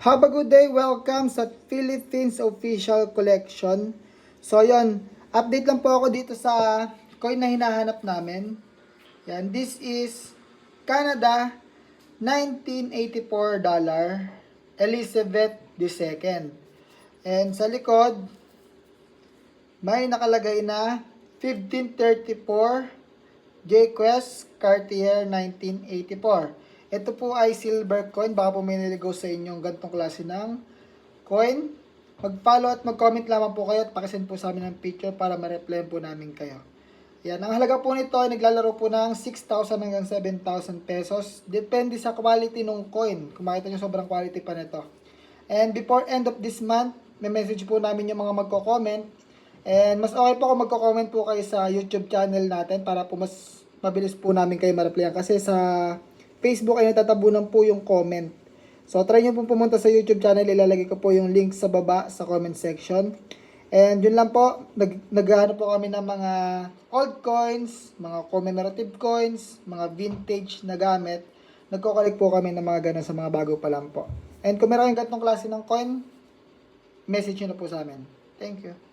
Have a good day. Welcome sa Philippines Official Collection. So, yon, update lang po ako dito sa coin na hinahanap namin. Yan, this is Canada 1984 dollar Elizabeth II. And sa likod, may nakalagay na 1534 J-Quest Cartier 1984. Ito po ay silver coin. Baka po may niligaw sa inyong ganitong klase ng coin. Mag-follow at mag-comment lamang po kayo at pakisend po sa amin ng picture para ma-replyan po namin kayo. Yan. Ang halaga po nito ay naglalaro po ng 6,000 hanggang 7,000 pesos. Depende sa quality ng coin. Kung makita nyo sobrang quality pa nito. And before end of this month, may message po namin yung mga magko-comment. And mas okay po kung magko-comment po kayo sa YouTube channel natin para po mas mabilis po namin kayo ma-replyan. Kasi sa Facebook ay natatabunan po yung comment. So try nyo po pumunta sa YouTube channel. Ilalagay ko po yung link sa baba sa comment section. And yun lang po. Naghahanap po kami ng mga old coins, mga commemorative coins, mga vintage na gamit. Nagko-collect po kami ng mga ganun sa mga bago pa lang po. And kung meron kayong ganitong klase ng coin, message nyo na po sa amin. Thank you.